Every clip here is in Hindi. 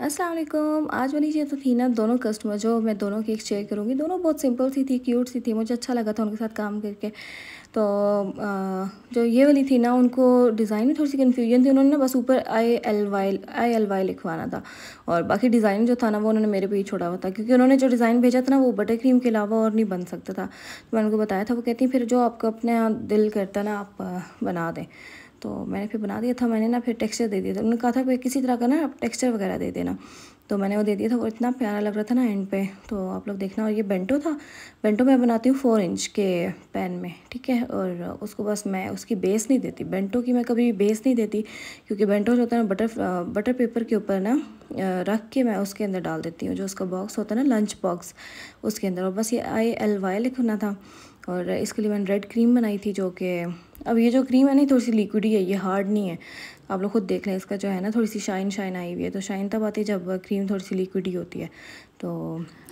अस्सलाम वालेकुम। आज वाली ये तो थी ना, दोनों कस्टमर जो मैं दोनों केक शेयर करूँगी, दोनों बहुत सिंपल सी थी, क्यूट सी थी, मुझे अच्छा लगा था उनके साथ काम करके। तो जो ये वाली थी ना, उनको डिज़ाइन में थोड़ी सी कन्फ्यूजन थी। उन्होंने ना बस ऊपर आई एल वाई लिखवाना था, और बाकी डिज़ाइन जो था ना वो उन्होंने मेरे पे ही छोड़ा हुआ था, क्योंकि उन्होंने जो डिज़ाइन भेजा था ना वो बटर क्रीम के अलावा और नहीं बन सकता था। तो मैंने उनको बताया था, वो कहती फिर जो आपका अपने दिल करता है ना आप बना दें। तो मैंने फिर बना दिया था। मैंने ना फिर टेक्सचर दे दिया था। उन्होंने कहा था कि किसी तरह का ना आप टेक्सचर वगैरह दे देना, तो मैंने वो दे दिया था। वो इतना प्यारा लग रहा था ना एंड पे, तो आप लोग देखना। और ये बेंटो था। बेंटो मैं बनाती हूँ 4 इंच के पैन में, ठीक है। और उसको बस मैं उसकी बेस नहीं देती, बेंटो की मैं कभी बेस नहीं देती, क्योंकि बेंटो जो होता है ना बटर पेपर के ऊपर ना रख के मैं उसके अंदर डाल देती हूँ, जो उसका बॉक्स होता है ना लंच बॉक्स, उसके अंदर। और बस ये ILY लिखना था। और इसके लिए मैंने रेड क्रीम बनाई थी, जो कि अब ये जो क्रीम है ना थोड़ी सी लिक्विड ही है, ये हार्ड नहीं है। आप लोग खुद देख लें, इसका जो है ना थोड़ी सी शाइन आई हुई है। तो शाइन तब आती है जब क्रीम थोड़ी सी लिक्विड ही होती है। तो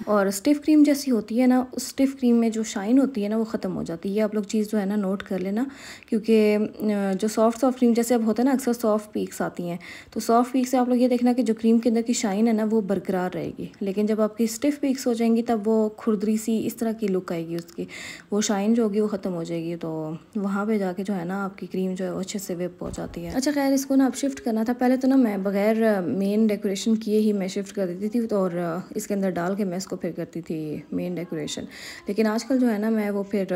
और स्टिफ़ क्रीम जैसी होती है ना, उस स्टिफ़ क्रीम में जो शाइन होती है ना वो ख़त्म हो जाती है। ये आप लोग चीज़ जो है ना नोट कर लेना, क्योंकि जो सॉफ्ट क्रीम जैसे अब होता है ना, अक्सर सॉफ्ट पीक्स आती हैं। तो सॉफ्ट पीक से आप लोग ये देखना कि जो क्रीम के अंदर की शाइन है ना वो बरकरार रहेगी, लेकिन जब आपकी स्टिफ़ पीक्स हो जाएंगी तब वो खुरदरी सी इस तरह की लुक आएगी उसकी, वो शाइन जो होगी वो ख़त्म हो जाएगी। तो वहाँ पे जाके जो है ना आपकी क्रीम जो है वो अच्छे से वेब हो जाती है। अच्छा खैर, इसको ना अब शिफ्ट करना था। पहले तो ना मैं बगैर मेन डेकोरेशन किए ही मैं शिफ्ट कर देती थी, तो और इसके अंदर डाल के मैं इसको फिर करती थी मेन डेकोरेशन। लेकिन आजकल जो है ना मैं वो फिर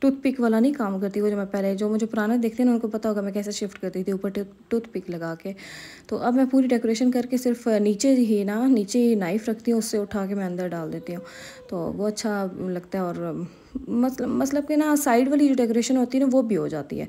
टूथपिक वाला नहीं काम करती। वो जो मैं पहले, जो मुझे पुराना देखते हैं ना उनको पता होगा मैं कैसे शिफ्ट करती थी, ऊपर टूथपिक लगा के। तो अब मैं पूरी डेकोरेशन करके सिर्फ नीचे ही नाइफ़ रखती हूँ, उससे उठा के मैं अंदर डाल देती हूँ। तो वो अच्छा लगता है। और मतलब कि ना साइड वाली जो डेकोरेशन होती है ना वो भी हो जाती है,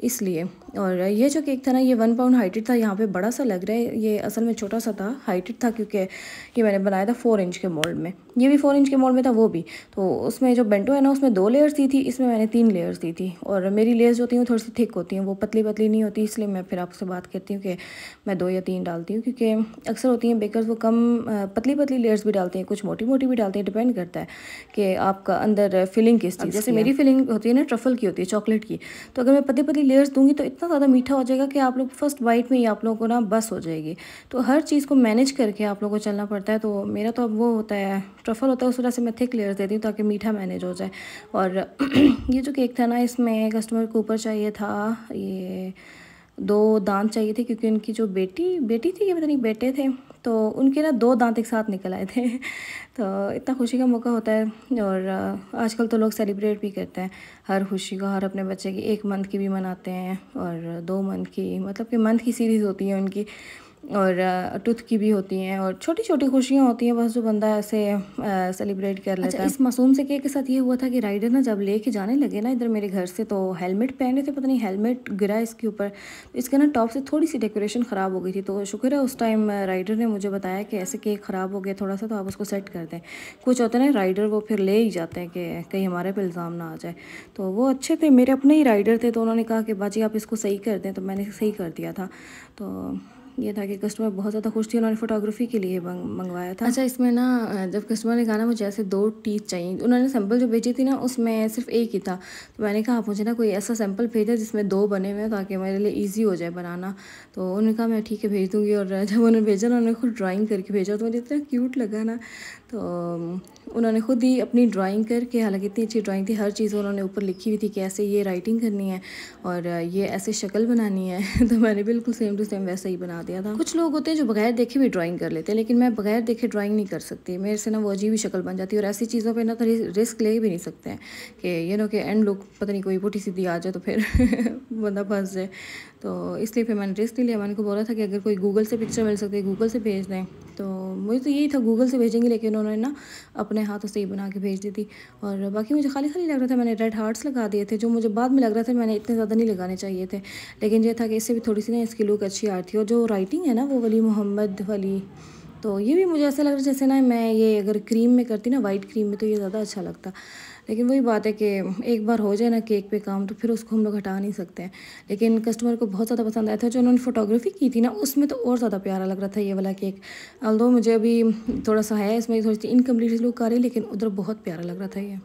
इसलिए। और ये जो केक था ना, ये 1 पाउंड हाइटेड था। यहाँ पे बड़ा सा लग रहा है, ये असल में छोटा सा था, हाइटेड था, क्योंकि ये मैंने बनाया था 4 इंच के मोल्ड में। ये भी 4 इंच के मोल्ड में था वो भी। तो उसमें जो बेंटो है ना उसमें 2 लेयर्स दी थी, इसमें मैंने 3 लेयर्स दी थी। और मेरी लेयर्स जो होती हैं वो थोड़ी सी थिक होती हैं, वो पतली पतली नहीं होती, इसलिए मैं फिर आपसे बात करती हूँ कि मैं 2 या 3 डालती हूँ। क्योंकि अक्सर होती हैं बेकर्स, वो कम पतली पतली लेयर्स भी डालते हैं, कुछ मोटी मोटी भी डालते हैं, डिपेंड करता है कि आपका अंदर फिलिंग किस चीज़। जैसे मेरी फिलिंग होती है ना ट्रफल की होती है, चॉकलेट की। तो अगर मैं पतली पतली लेयर्स दूंगी तो इतना ज़्यादा मीठा हो जाएगा कि आप लोग फर्स्ट बाइट में ही आप लोगों को ना बस हो जाएगी। तो हर चीज़ को मैनेज करके आप लोगों को चलना पड़ता है। तो मेरा तो अब वो होता है ट्रफल होता है, उस वजह से मैं थिक लेयर्स देती हूँ ताकि मीठा मैनेज हो जाए। और ये जो केक था ना, इसमें कस्टमर को ऊपर चाहिए था ये 2 दांत चाहिए थे, क्योंकि उनकी जो बेटी थी, ये पता नहीं बेटे थे, तो उनके ना 2 दांत एक साथ निकल आए थे। तो इतना खुशी का मौका होता है। और आजकल तो लोग सेलिब्रेट भी करते हैं हर खुशी को, हर अपने बच्चे की 1 मंथ की भी मनाते हैं, और 2 मंथ की, मतलब कि मंथ की सीरीज़ होती है उनकी, और टूथ की भी होती हैं। और छोटी छोटी खुशियाँ होती हैं बस, जो बंदा ऐसे सेलिब्रेट कर लेता है। इस मासूम से केक के साथ ये हुआ था कि राइडर ना जब लेके जाने लगे ना इधर मेरे घर से, तो हेलमेट पहने थे, पता नहीं हेलमेट गिरा इसके ऊपर। तो इसके ना टॉप से थोड़ी सी डेकोरेशन ख़राब हो गई थी। तो शुक्र है उस टाइम राइडर ने मुझे बताया कि ऐसे केक ख़राब हो गया थोड़ा सा, तो आप उसको सेट कर दें। कुछ होता है ना राइडर, वो फिर ले ही जाते हैं कि कहीं हमारे पे इल्ज़ाम ना आ जाए। तो वो अच्छे थे, मेरे अपने ही राइडर थे, तो उन्होंने कहा कि बाजी आप इसको सही कर दें, तो मैंने सही कर दिया था। तो ये था कि कस्टमर बहुत ज़्यादा खुश थी, उन्होंने फ़ोटोग्राफी के लिए मंगवाया था। अच्छा, इसमें ना जब कस्टमर ने कहा ना मुझे ऐसे 2 टीथ चाहिए, उन्होंने सैंपल जो भेजी थी ना उसमें सिर्फ एक ही था। तो मैंने कहा आप मुझे ना कोई ऐसा सैंपल भेजा जिसमें 2 बने हुए हैं, ताकि मेरे लिए ईजी हो जाए बनाना। तो उन्होंने कहा मैं ठीक है भेज दूँगी। और जब उन्होंने भेजा ना, उन्होंने खुद ड्राइंग करके भेजा, तो मुझे इतना क्यूट लगा ना। तो उन्होंने खुद ही अपनी ड्राइंग करके, हालांकि इतनी अच्छी ड्राइंग थी, हर चीज़ उन्होंने ऊपर लिखी हुई थी कि ऐसे ये राइटिंग करनी है और ये ऐसे शक्ल बनानी है। तो मैंने बिल्कुल सेम टू सेम वैसा ही बना दिया था। कुछ लोग होते हैं जो बगैर देखे भी ड्राइंग कर लेते हैं, लेकिन मैं बगैर देखे ड्राइंग नहीं कर सकती, मेरे से ना वो अजीब ही शक्ल बन जाती है। और ऐसी चीज़ों पर ना तो रिस्क ले भी नहीं सकते हैं कि कि एंड लुक पता नहीं कोई पुठी सीधी आ जाए तो फिर बंदा फंस जाए। तो इसलिए फिर मैंने रिस्क नहीं लिया। मैंने को बोला था कि अगर कोई गूगल से पिक्चर मिल सकती है गूगल से भेज दें, तो मुझे तो यही था गूगल से भेजेंगे, लेकिन उन्होंने ना अपने हाथों से ही बना के भेज दी थी। और बाकी मुझे खाली खाली लग रहा था, मैंने रेड हार्ट्स लगा दिए थे, जो मुझे बाद में लग रहा था मैंने इतने ज़्यादा नहीं लगाने चाहिए थे। लेकिन ये था कि इससे भी थोड़ी सी ना इसकी लुक अच्छी आ रही थी। और जो राइटिंग है ना वो वली मोहम्मद वाली, तो ये भी मुझे ऐसा लग रहा है जैसे ना मैं ये अगर क्रीम में करती ना, वाइट क्रीम में, तो ये ज़्यादा अच्छा लगता। लेकिन वही बात है कि एक बार हो जाए ना केक पे काम, तो फिर उसको हम लोग हटा नहीं सकते हैं। लेकिन कस्टमर को बहुत ज़्यादा पसंद आया था। जो उन्होंने फ़ोटोग्राफी की थी ना उसमें तो और ज़्यादा प्यारा लग रहा था ये वाला केक। ऑल्दो मुझे अभी थोड़ा सा है इसमें थोड़ी सी इनकम्प्लीट लुक आ रही है, लेकिन उधर बहुत प्यारा लग रहा था ये।